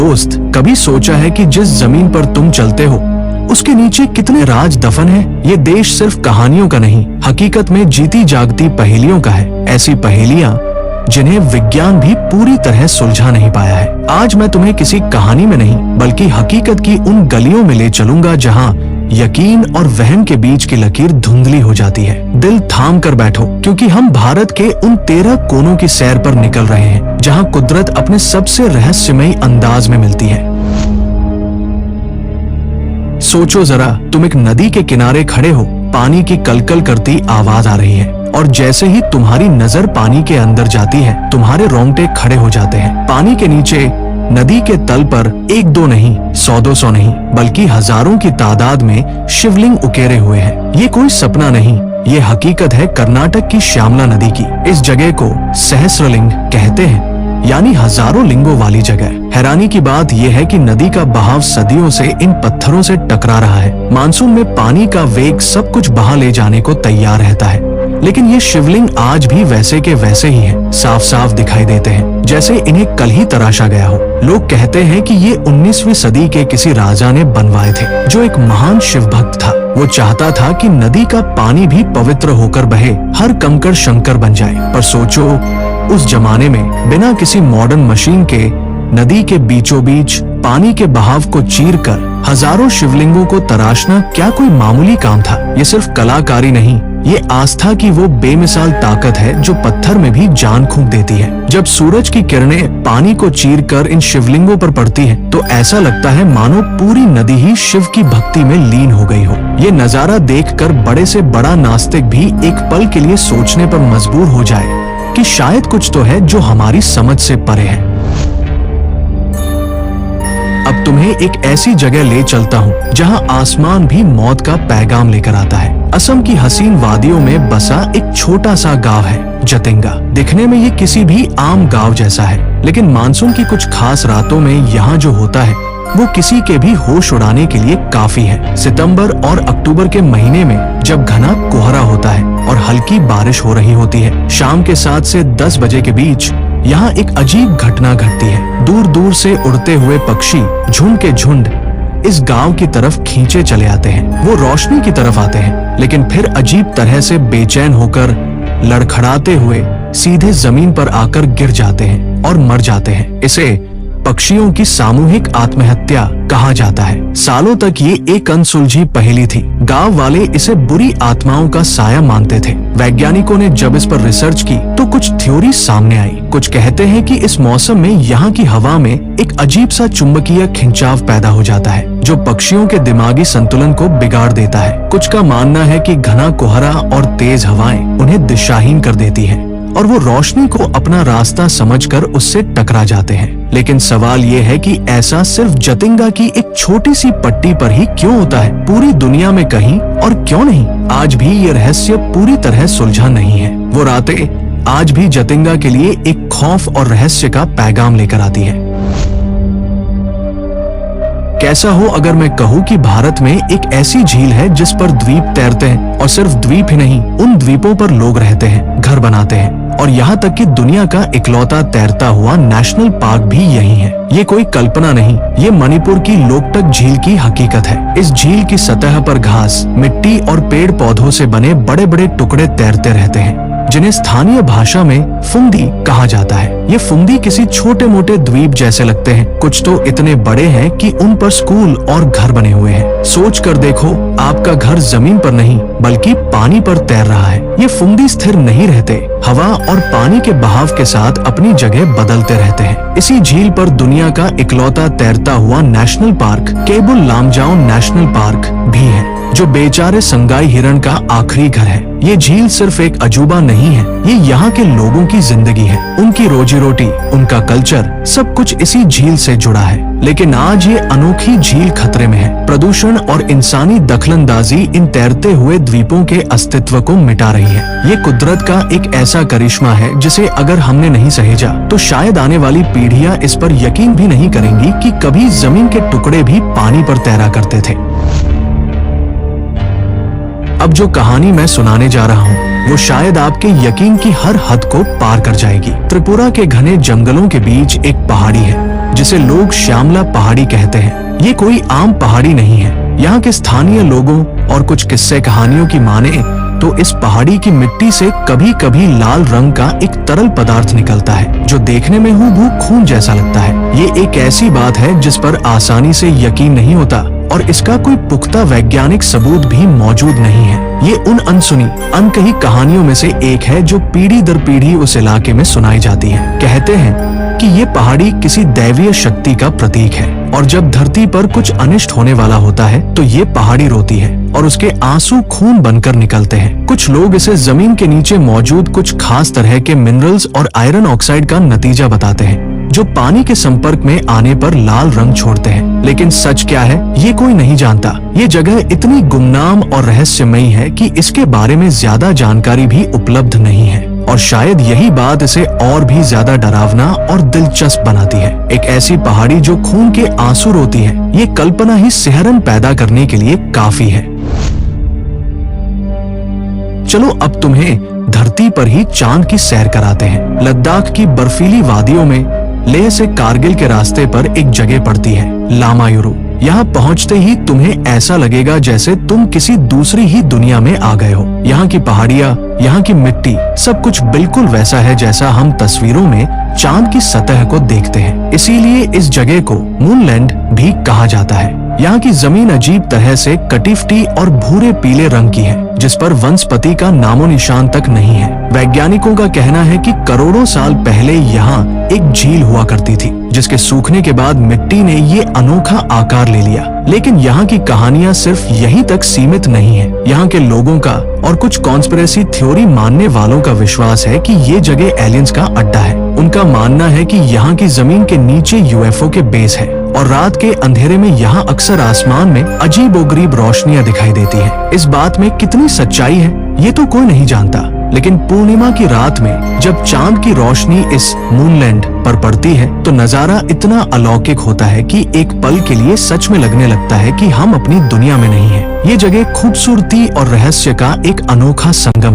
दोस्त, कभी सोचा है कि जिस जमीन पर तुम चलते हो उसके नीचे कितने राज दफन हैं? ये देश सिर्फ कहानियों का नहीं, हकीकत में जीती जागती पहेलियों का है। ऐसी पहेलियां जिन्हें विज्ञान भी पूरी तरह सुलझा नहीं पाया है। आज मैं तुम्हें किसी कहानी में नहीं बल्कि हकीकत की उन गलियों में ले चलूंगा जहां यकीन और वहम के बीच की लकीर धुंधली हो जाती है। दिल थाम कर बैठो, क्योंकि हम भारत के उन 13 कोनों की सैर पर निकल रहे हैं जहां कुदरत अपने सबसे रहस्यमयी अंदाज में मिलती है। सोचो जरा, तुम एक नदी के किनारे खड़े हो, पानी की कलकल करती आवाज आ रही है और जैसे ही तुम्हारी नजर पानी के अंदर जाती है तुम्हारे रोंगटे खड़े हो जाते हैं। पानी के नीचे नदी के तल पर 1-2 नहीं, 100-200 नहीं बल्कि हजारों की तादाद में शिवलिंग उकेरे हुए हैं। ये कोई सपना नहीं, ये हकीकत है कर्नाटक की श्यामला नदी की। इस जगह को सहस्रलिंग कहते हैं, यानी हजारों लिंगों वाली जगह। हैरानी की बात यह है कि नदी का बहाव सदियों से इन पत्थरों से टकरा रहा है। मानसून में पानी का वेग सब कुछ बहा ले जाने को तैयार रहता है, लेकिन ये शिवलिंग आज भी वैसे के वैसे ही हैं, साफ साफ दिखाई देते हैं जैसे इन्हें कल ही तराशा गया हो। लोग कहते हैं कि ये 19वीं सदी के किसी राजा ने बनवाए थे, जो एक महान शिव भक्त था। वो चाहता था कि नदी का पानी भी पवित्र होकर बहे, हर कंकड़ शंकर बन जाए। पर सोचो, उस जमाने में बिना किसी मॉडर्न मशीन के नदी के बीचों बीच पानी के बहाव को चीरकर हजारों शिवलिंगों को तराशना क्या कोई मामूली काम था? ये सिर्फ कलाकारी नहीं, ये आस्था की वो बेमिसाल ताकत है जो पत्थर में भी जान फूंक देती है। जब सूरज की किरणें पानी को चीरकर इन शिवलिंगों पर पड़ती हैं, तो ऐसा लगता है मानो पूरी नदी ही शिव की भक्ति में लीन हो गई हो। ये नजारा देखकर बड़े से बड़ा नास्तिक भी एक पल के लिए सोचने पर मजबूर हो जाए कि शायद कुछ तो है जो हमारी समझ से परे है। अब तुम्हें एक ऐसी जगह ले चलता हूँ जहाँ आसमान भी मौत का पैगाम लेकर आता है। असम की हसीन वादियों में बसा एक छोटा सा गांव है जतिंगा। दिखने में ये किसी भी आम गांव जैसा है, लेकिन मानसून की कुछ खास रातों में यहाँ जो होता है वो किसी के भी होश उड़ाने के लिए काफी है। सितंबर और अक्टूबर के महीने में जब घना कोहरा होता है और हल्की बारिश हो रही होती है, शाम के 7 से 10 बजे के बीच यहाँ एक अजीब घटना घटती है। दूर दूर से उड़ते हुए पक्षी झुंड के झुंड इस गांव की तरफ खींचे चले आते हैं। वो रोशनी की तरफ आते हैं, लेकिन फिर अजीब तरह से बेचैन होकर लड़खड़ाते हुए सीधे जमीन पर आकर गिर जाते हैं और मर जाते हैं। इसे पक्षियों की सामूहिक आत्महत्या कहा जाता है। सालों तक ये एक अनसुलझी पहेली थी। गांव वाले इसे बुरी आत्माओं का साया मानते थे। वैज्ञानिकों ने जब इस पर रिसर्च की तो कुछ थ्योरी सामने आई। कुछ कहते हैं कि इस मौसम में यहाँ की हवा में एक अजीब सा चुंबकीय खिंचाव पैदा हो जाता है जो पक्षियों के दिमागी संतुलन को बिगाड़ देता है। कुछ का मानना है कि घना कोहरा और तेज हवाएं उन्हें दिशाहीन कर देती है और वो रोशनी को अपना रास्ता समझकर उससे टकरा जाते हैं। लेकिन सवाल ये है कि ऐसा सिर्फ जतिंगा की एक छोटी सी पट्टी पर ही क्यों होता है? पूरी दुनिया में कहीं और क्यों नहीं? आज भी ये रहस्य पूरी तरह सुलझा नहीं है। वो रातें आज भी जतिंगा के लिए एक खौफ और रहस्य का पैगाम लेकर आती है। कैसा हो अगर मैं कहूँ कि भारत में एक ऐसी झील है जिस पर द्वीप तैरते हैं, और सिर्फ द्वीप ही नहीं, उन द्वीपों पर लोग रहते हैं, घर बनाते हैं, और यहाँ तक कि दुनिया का इकलौता तैरता हुआ नेशनल पार्क भी यही है। ये कोई कल्पना नहीं, ये मणिपुर की लोकटक झील की हकीकत है। इस झील की सतह पर घास, मिट्टी और पेड़ पौधों से बने बड़े बड़े टुकड़े तैरते रहते हैं, जिन्हें स्थानीय भाषा में फुंदी कहा जाता है। ये फुंदी किसी छोटे मोटे द्वीप जैसे लगते हैं, कुछ तो इतने बड़े हैं कि उन पर स्कूल और घर बने हुए हैं। सोच कर देखो, आपका घर जमीन पर नहीं बल्कि पानी पर तैर रहा है। ये फुंदी स्थिर नहीं रहते, हवा और पानी के बहाव के साथ अपनी जगह बदलते रहते हैं। इसी झील पर दुनिया का इकलौता तैरता हुआ national park Keibul Lamjao national park भी है, जो बेचारे संगाई हिरण का आखिरी घर है। ये झील सिर्फ एक अजूबा नहीं है, ये यहाँ के लोगों की जिंदगी है। उनकी रोजी रोटी, उनका कल्चर, सब कुछ इसी झील से जुड़ा है। लेकिन आज ये अनोखी झील खतरे में है। प्रदूषण और इंसानी दखलंदाजी इन तैरते हुए द्वीपों के अस्तित्व को मिटा रही है। ये कुदरत का एक ऐसा करिश्मा है जिसे अगर हमने नहीं सहेजा तो शायद आने वाली पीढ़ियां इस पर यकीन भी नहीं करेंगी कि कभी जमीन के टुकड़े भी पानी पर तैरा करते थे। अब जो कहानी मैं सुनाने जा रहा हूँ वो शायद आपके यकीन की हर हद को पार कर जाएगी। त्रिपुरा के घने जंगलों के बीच एक पहाड़ी है जिसे लोग श्यामला पहाड़ी कहते हैं। ये कोई आम पहाड़ी नहीं है। यहाँ के स्थानीय लोगों और कुछ किस्से कहानियों की माने तो इस पहाड़ी की मिट्टी से कभी कभी लाल रंग का एक तरल पदार्थ निकलता है जो देखने में हूबहू खून जैसा लगता है। ये एक ऐसी बात है जिस पर आसानी से यकीन नहीं होता और इसका कोई पुख्ता वैज्ञानिक सबूत भी मौजूद नहीं है। ये उन अनसुनी अनकही कहानियों में से एक है जो पीढ़ी दर पीढ़ी उस इलाके में सुनाई जाती है। कहते हैं कि ये पहाड़ी किसी दैवीय शक्ति का प्रतीक है और जब धरती पर कुछ अनिष्ट होने वाला होता है तो ये पहाड़ी रोती है और उसके आंसू खून बनकर निकलते हैं। कुछ लोग इसे जमीन के नीचे मौजूद कुछ खास तरह के मिनरल्स और आयरन ऑक्साइड का नतीजा बताते हैं जो पानी के संपर्क में आने पर लाल रंग छोड़ते हैं। लेकिन सच क्या है ये कोई नहीं जानता। ये जगह इतनी गुमनाम और रहस्यमयी है कि इसके बारे में ज्यादा जानकारी भी उपलब्ध नहीं है और शायद यही बात इसे और भी ज्यादा डरावना और दिलचस्प बनाती है। एक ऐसी पहाड़ी जो खून के आंसू रोती है, ये कल्पना ही सिहरन पैदा करने के लिए काफी है। चलो अब तुम्हें धरती पर ही चांद की सैर कराते हैं। लद्दाख की बर्फीली वादियों में लेह से कारगिल के रास्ते पर एक जगह पड़ती है लामायुरु। यहाँ पहुँचते ही तुम्हें ऐसा लगेगा जैसे तुम किसी दूसरी ही दुनिया में आ गए हो। यहाँ की पहाड़ियाँ, यहाँ की मिट्टी, सब कुछ बिल्कुल वैसा है जैसा हम तस्वीरों में चांद की सतह को देखते हैं। इसीलिए इस जगह को मूनलैंड भी कहा जाता है। यहाँ की जमीन अजीब तरह से कटिफ्टी और भूरे पीले रंग की है जिस पर वनस्पति का नामो निशान तक नहीं है। वैज्ञानिकों का कहना है कि करोड़ों साल पहले यहाँ एक झील हुआ करती थी जिसके सूखने के बाद मिट्टी ने ये अनोखा आकार ले लिया। लेकिन यहाँ की कहानियाँ सिर्फ यहीं तक सीमित नहीं है। यहाँ के लोगों का और कुछ कॉन्स्पिरेसी थ्योरी मानने वालों का विश्वास है कि ये जगह एलियंस का अड्डा है। उनका मानना है कि यहाँ की जमीन के नीचे यूएफओ के बेस है और रात के अंधेरे में यहाँ अक्सर आसमान में अजीबोगरीब रोशनियां दिखाई देती हैं। इस बात में कितनी सच्चाई है ये तो कोई नहीं जानता, लेकिन पूर्णिमा की रात में जब चांद की रोशनी इस मूनलैंड पर पड़ती है तो नजारा इतना अलौकिक होता है कि एक पल के लिए सच में लगने लगता है कि हम अपनी दुनिया में नहीं हैं। ये जगह खूबसूरती और रहस्य का एक अनोखा संगम है।